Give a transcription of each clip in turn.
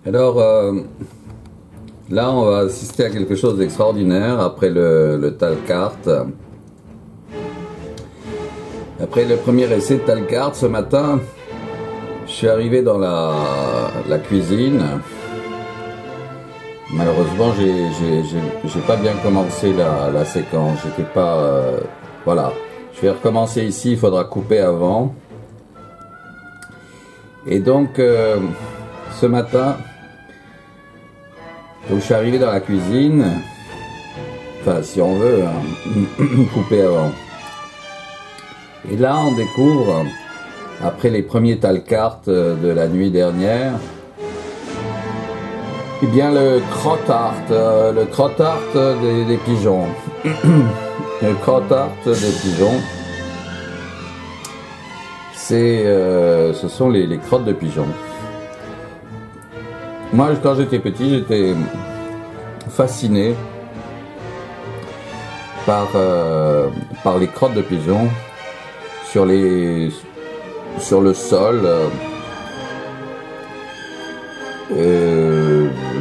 Alors là, on va assister à quelque chose d'extraordinaire après le Talcart. Après le premier essai de Talcart ce matin, je suis arrivé dans la cuisine. Malheureusement, j'ai pas bien commencé la séquence. J'étais pas voilà. Je vais recommencer ici. Il faudra couper avant. Et donc ce matin, donc je suis arrivé dans la cuisine. Enfin, si on veut, hein, couper avant. Et là, on découvre, après les premiers Talcart de la nuit dernière, eh bien le crottart des pigeons. Le crottart des pigeons, ce sont les crottes de pigeons. Moi, quand j'étais petit, j'étais fasciné par les crottes de pigeons sur le sol,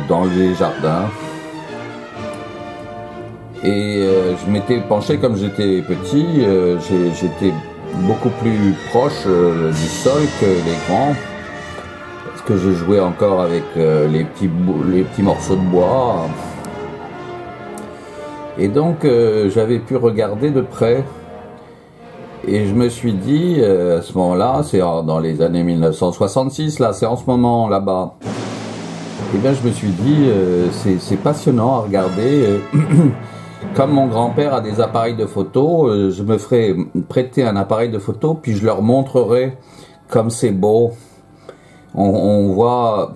dans les jardins. Et je m'étais penché, comme j'étais petit, j'étais beaucoup plus proche du sol que les grands, parce que je jouais encore avec les petits morceaux de bois. Et donc j'avais pu regarder de près. Et je me suis dit, à ce moment-là, c'est dans les années 1966, là, c'est en ce moment là-bas. Et bien, je me suis dit, c'est passionnant à regarder. Comme mon grand-père a des appareils de photo, je me ferai prêter un appareil de photo, puis je leur montrerai comme c'est beau. On voit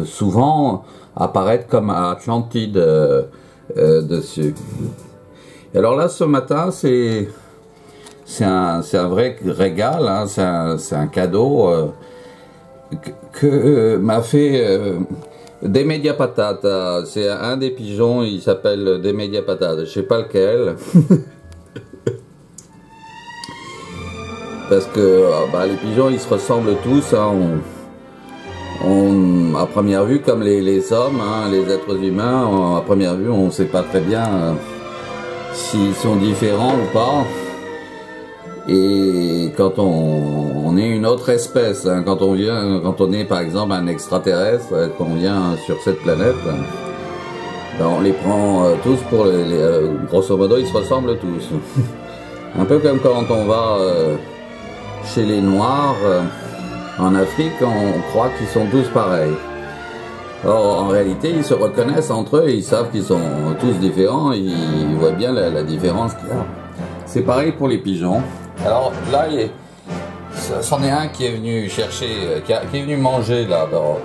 souvent apparaître comme Atlantide dessus. Et alors là, ce matin, c'est un vrai régal, hein, c'est un cadeau que m'a fait Demedia Patata. C'est un des pigeons, il s'appelle Demedia Patata, je sais pas lequel. Parce que les pigeons, ils se ressemblent tous, hein, à première vue, comme les hommes, hein, les êtres humains, à première vue, on ne sait pas très bien s'ils sont différents ou pas. Et quand on est une autre espèce, hein, quand on est par exemple un extraterrestre, qu'on vient sur cette planète, ben on les prend tous pour grosso modo, ils se ressemblent tous. Un peu comme quand on va chez les Noirs en Afrique, on croit qu'ils sont tous pareils. Or, en réalité, ils se reconnaissent entre eux, ils savent qu'ils sont tous différents, ils voient bien la différence qu'il y a. C'est pareil pour les pigeons. Alors là, c'en est un qui est venu chercher, qui est venu manger là dans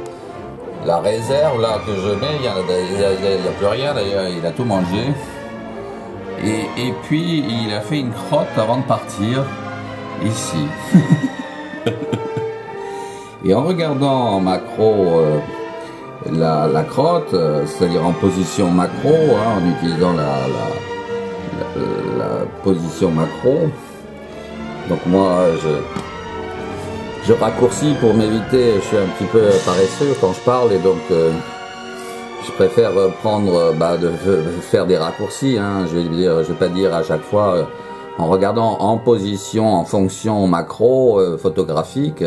la réserve là que je mets. Il y a plus rien d'ailleurs, il a tout mangé. Et puis il a fait une crotte avant de partir ici. Et en regardant en macro la crotte, c'est-à-dire en position macro, hein, en utilisant la position macro. Donc moi, je raccourcis pour m'éviter, je suis un petit peu paresseux quand je parle, et donc je préfère prendre, de faire des raccourcis, hein, je vais pas dire à chaque fois, en regardant en position, en fonction macro photographique,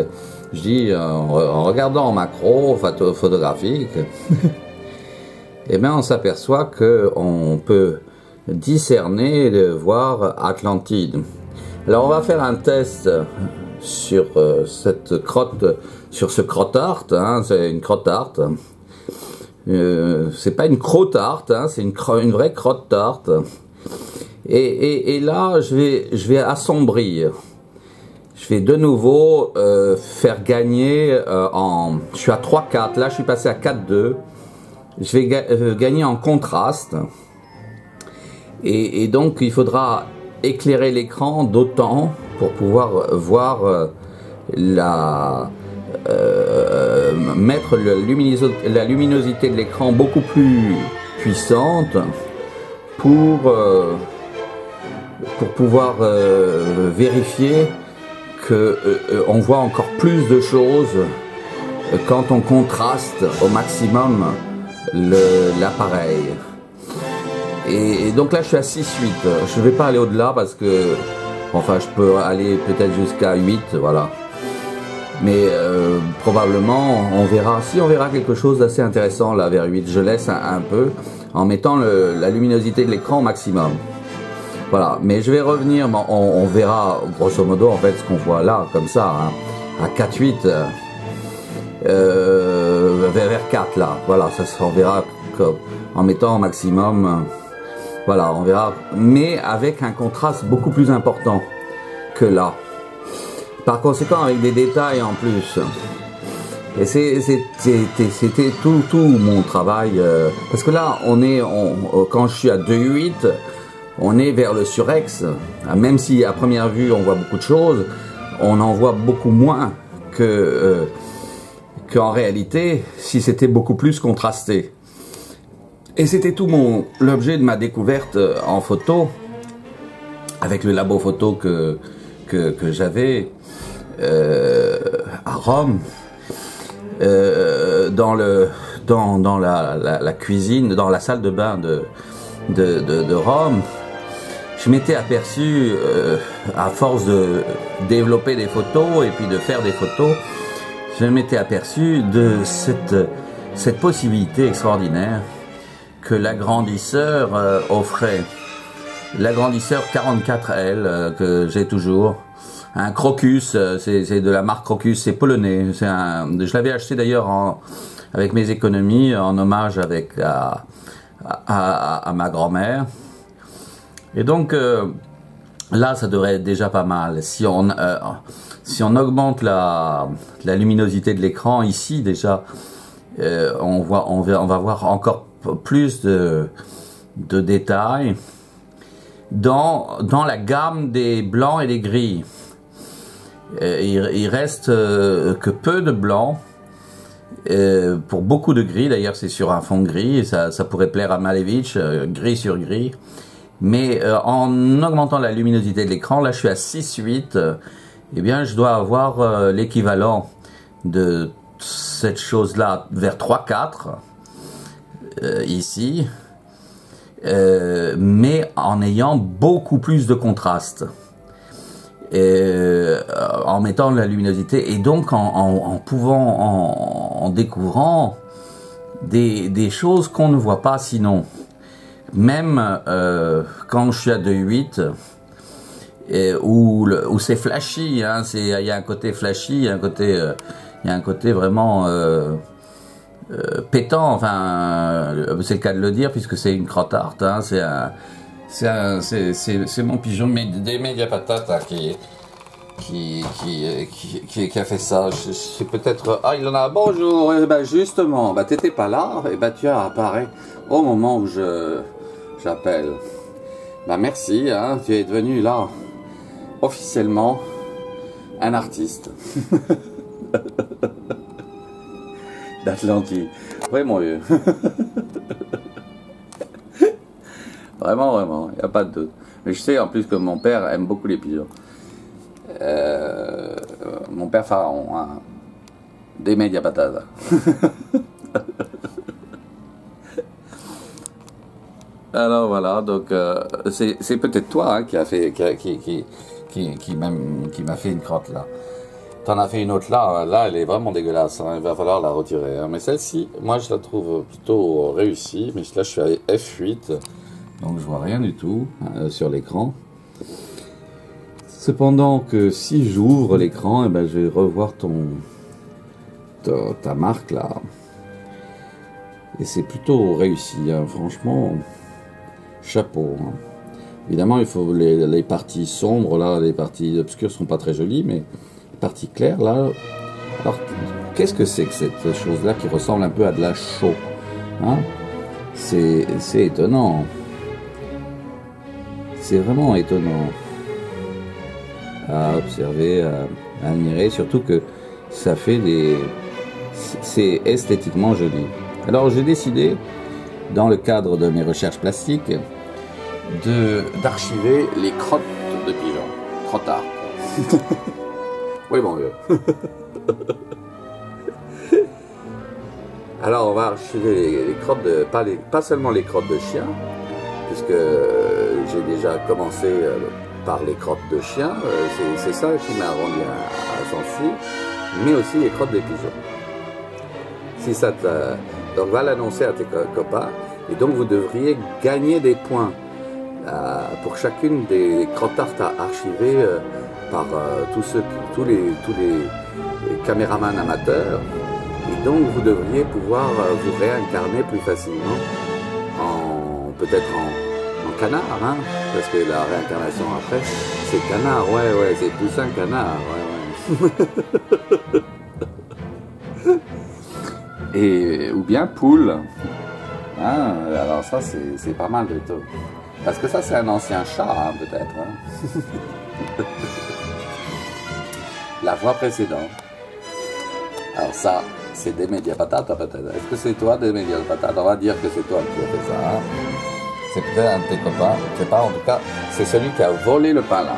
je dis en regardant en macro photographique, et bien on s'aperçoit que on peut discerner, voir Atlantide. Alors on va faire un test sur cette crotte, sur ce crottart, hein, c'est une crottart. C'est pas une crottart, hein, c'est une vraie crottart. Et là je vais assombrir. Je vais de nouveau faire gagner je suis à 3-4, là je suis passé à 4-2. Je vais gagner en contraste. Et donc il faudra éclairer l'écran d'autant pour pouvoir voir mettre la luminosité de l'écran beaucoup plus puissante pour pouvoir vérifier que on voit encore plus de choses quand on contraste au maximum l'appareil. Et donc là je suis à 6-8, je vais pas aller au-delà parce que, enfin je peux aller peut-être jusqu'à 8, voilà. Mais probablement on verra, si on verra quelque chose d'assez intéressant là vers 8, je laisse un peu en mettant la luminosité de l'écran au maximum. Voilà, mais je vais revenir, on verra grosso modo en fait ce qu'on voit là, comme ça, hein, à 4-8, vers 4 là, voilà, ça on verra en mettant au maximum, voilà, on verra, mais avec un contraste beaucoup plus important que là. Par conséquent, avec des détails en plus. Et c'était tout mon travail, parce que là, quand je suis à 2.8, on est vers le surex, même si à première vue on voit beaucoup de choses, on en voit beaucoup moins qu'en réalité si c'était beaucoup plus contrasté. Et c'était tout l'objet de ma découverte en photo, avec le labo photo que j'avais à Rome, dans la cuisine, dans la salle de bain de Rome. Je m'étais aperçu, à force de développer des photos et puis de faire des photos, je m'étais aperçu de cette possibilité extraordinaire que l'agrandisseur offrait. L'agrandisseur 44L que j'ai toujours, un Crocus, c'est de la marque Crocus, c'est polonais. Je l'avais acheté d'ailleurs avec mes économies en hommage à ma grand-mère. Et donc là, ça devrait être déjà pas mal. Si on augmente la luminosité de l'écran ici déjà, on va voir encore plus de détails dans la gamme des blancs et des gris. Il reste que peu de blanc pour beaucoup de gris. D'ailleurs, c'est sur un fond gris et ça pourrait plaire à Malevich, gris sur gris. Mais en augmentant la luminosité de l'écran, là je suis à 6.8, eh bien je dois avoir l'équivalent de cette chose-là vers 3.4 ici, mais en ayant beaucoup plus de contraste, en mettant la luminosité et donc en découvrant des choses qu'on ne voit pas sinon. Même quand je suis à 2.8, où c'est flashy, hein, il y a un côté flashy, il y a un côté vraiment pétant, enfin c'est le cas de le dire puisque c'est une crotte art, hein, c'est mon pigeon des Mediapatates hein, qui a fait ça. C'est peut-être, il en a, bonjour, et ben justement, t'étais pas là, et tu as apparu au moment où j'appelle. Merci, hein, tu es devenu là officiellement un artiste d'Atlantide. Vraiment vieux. Vraiment, il n'y a pas de doute. Mais je sais en plus que mon père aime beaucoup les pigeons. Mon père Pharaon, hein, des Mediapatates. Alors voilà, donc c'est peut-être toi hein, qui m'a fait une crotte là. T'en as fait une autre là, elle est vraiment dégueulasse, hein, il va falloir la retirer. Hein. Mais celle-ci, moi je la trouve plutôt réussie, mais là je suis à F8, donc je vois rien du tout sur l'écran. Cependant que si j'ouvre l'écran, eh ben, je vais revoir ta marque là. Et c'est plutôt réussi, hein, franchement. Chapeau. Hein. Évidemment, il faut les parties sombres, là, les parties obscures sont pas très jolies, mais les parties claires, là... Alors, qu'est-ce que c'est que cette chose-là qui ressemble un peu à de la chaux hein? C'est étonnant. C'est vraiment étonnant. À observer, à admirer, surtout que ça fait c'est esthétiquement joli. Alors, j'ai décidé, dans le cadre de mes recherches plastiques, d'archiver les crottes de pigeons. Crottard. Oui, bon vieux. Alors on va archiver les crottes de, pas seulement les crottes de chiens, puisque j'ai déjà commencé par les crottes de chiens, c'est ça qui m'a rendu à Sancy, mais aussi les crottes des pigeons. Si ça donc va l'annoncer à tes copains, et donc vous devriez gagner des points pour chacune des crottes tartes archivées par tous les caméramans amateurs. Et donc vous devriez pouvoir vous réincarner plus facilement peut-être en canard, hein, parce que la réincarnation après c'est canard, ouais, c'est plus un canard, ouais. Et ou bien poule, hein, alors ça c'est pas mal de tout, parce que ça c'est un ancien chat, hein, peut-être, hein. La fois précédente. Alors ça, c'est Demedia Patata peut-être. Est-ce que c'est toi, Demedia Patata? On va dire que c'est toi qui as fait ça. Hein? C'est peut-être un de tes copains. Je sais pas, en tout cas, c'est celui qui a volé le pain là.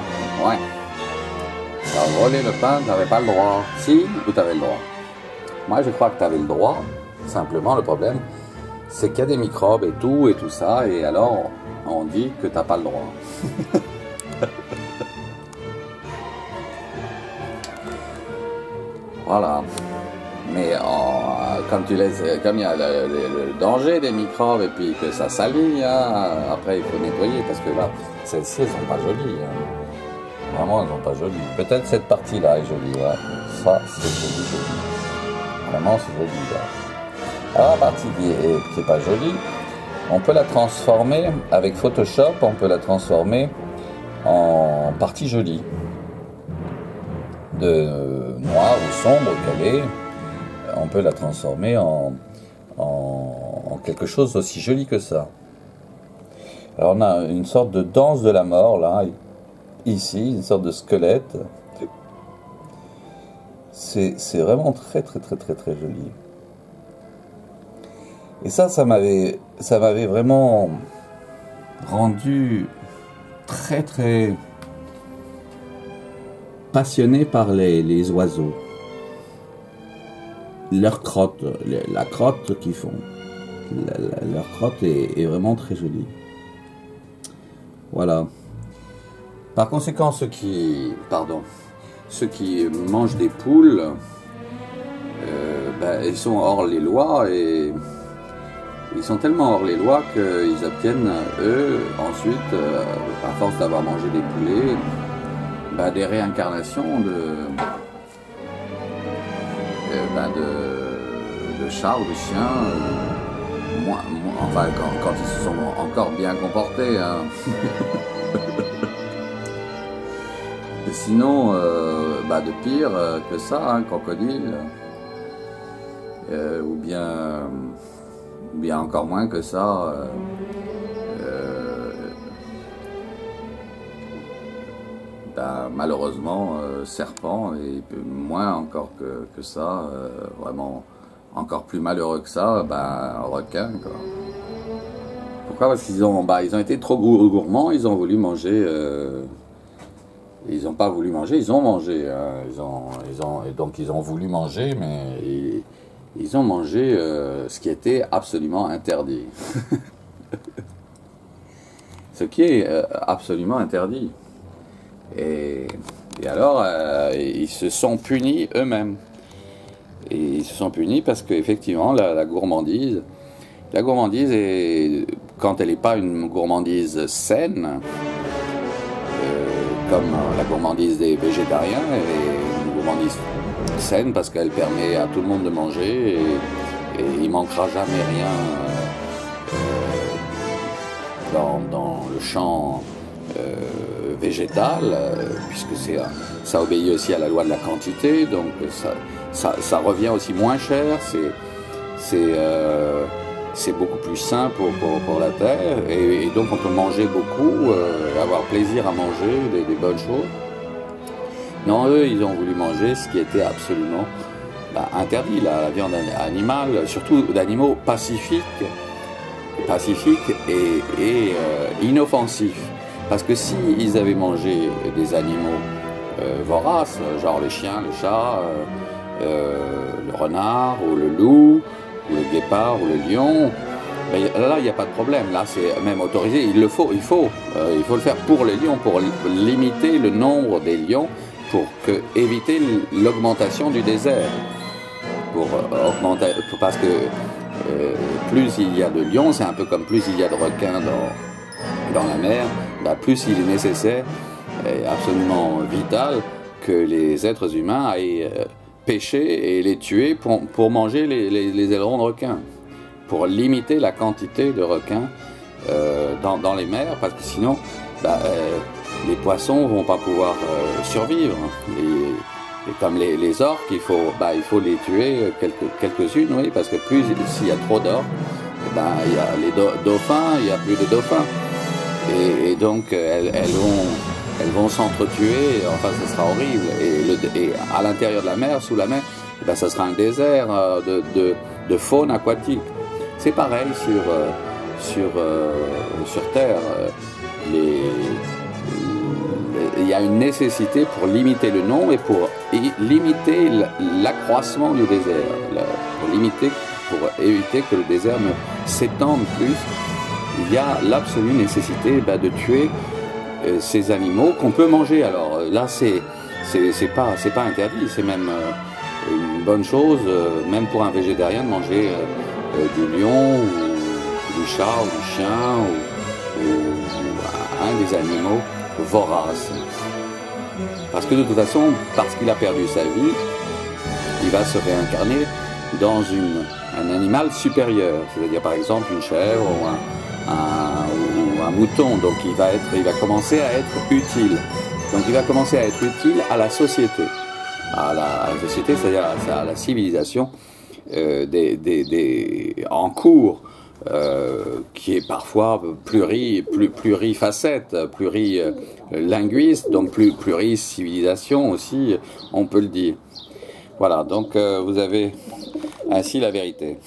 Ouais. Tu as volé le pain, tu n'avais pas le droit. Si, ou tu avais le droit? Moi, je crois que tu avais le droit. Simplement, le problème, c'est qu'il y a des microbes et tout ça. Et alors, on dit que tu n'as pas le droit. Voilà. Mais comme tu laisses, comme il y a le danger des microbes et puis que ça salit, hein, après il faut nettoyer parce que là, celles-ci elles sont pas jolies. Hein. Vraiment, elles sont pas jolies. Peut-être cette partie-là est jolie. Ouais. Ça, c'est joli. Vraiment, c'est joli. Là. Alors la partie qui est pas jolie, on peut la transformer avec Photoshop. On peut la transformer en partie jolie, de noir ou sombre qu'elle est. On peut la transformer en quelque chose aussi joli que ça. Alors on a une sorte de danse de la mort là, ici, une sorte de squelette. C'est vraiment très joli. Et ça m'avait vraiment rendu très passionné par les oiseaux. Leur crotte, la crotte qu'ils font, leur crotte est vraiment très jolie. Voilà. Par conséquent, ceux qui mangent des poules, ils sont hors les lois et ils sont tellement hors les lois qu'ils obtiennent, eux, ensuite, à force d'avoir mangé des poulets, des réincarnations de chats ou de chiens, enfin quand ils se sont encore bien comportés. Hein. Et sinon, de pire que ça, hein, crocodile, ou bien encore moins que ça. Malheureusement, serpent, et moins encore que ça, vraiment encore plus malheureux que ça, requin, quoi. Pourquoi? Parce qu'ils ont été trop gourmands, ils ont voulu manger, ils n'ont pas voulu manger, ils ont mangé, hein. Donc ils ont voulu manger, mais ils ont mangé ce qui était absolument interdit. Ce qui est absolument interdit. Et alors, ils se sont punis eux-mêmes. Et ils se sont punis parce qu'effectivement, la gourmandise est, quand elle n'est pas une gourmandise saine, comme la gourmandise des végétariens, elle est une gourmandise saine parce qu'elle permet à tout le monde de manger et il ne manquera jamais rien dans le champ végétal, puisque ça obéit aussi à la loi de la quantité, donc ça revient aussi moins cher, c'est beaucoup plus sain pour la terre, et donc on peut manger beaucoup, avoir plaisir à manger des bonnes choses. Non, eux, ils ont voulu manger ce qui était absolument interdit, la viande animale, surtout d'animaux pacifiques et inoffensifs. Parce que s'ils avaient mangé des animaux voraces, genre le chien, le chat, le renard ou le loup, ou le guépard, ou le lion, ben, là, il n'y a pas de problème. Là, c'est même autorisé. Il faut le faire pour les lions, pour limiter le nombre des lions, pour éviter l'augmentation du désert. Parce que plus il y a de lions, c'est un peu comme plus il y a de requins dans la mer, ben, plus il est nécessaire et absolument vital que les êtres humains aillent pêcher et les tuer pour manger les ailerons de requins, pour limiter la quantité de requins dans les mers, parce que sinon les poissons vont pas pouvoir survivre. Et comme les orques, il faut les tuer quelques-unes, oui, parce que plus s'il y a trop d'orques, il y a les dauphins, il y a plus de dauphins, et donc elles vont s'entretuer. Enfin, ce sera horrible. Et à l'intérieur de la mer, sous la mer, ça sera un désert de faune aquatique. C'est pareil sur Terre. Il y a une nécessité pour limiter le nombre et pour limiter l'accroissement du désert, pour éviter que le désert ne s'étende plus. Il y a l'absolue nécessité de tuer ces animaux qu'on peut manger. Alors là, c'est pas interdit, c'est même une bonne chose, même pour un végétarien, de manger du lion ou du chat ou du chien ou un des animaux voraces. Parce que de toute façon, parce qu'il a perdu sa vie, il va se réincarner dans un animal supérieur, c'est-à-dire par exemple une chèvre ou un mouton. Donc il va commencer à être utile. Donc il va commencer à être utile à la société. À la société, c'est-à-dire à la civilisation en cours, qui est parfois plurifacette, plurilinguiste, donc pluricivilisation aussi, on peut le dire. Voilà, donc vous avez ainsi la vérité.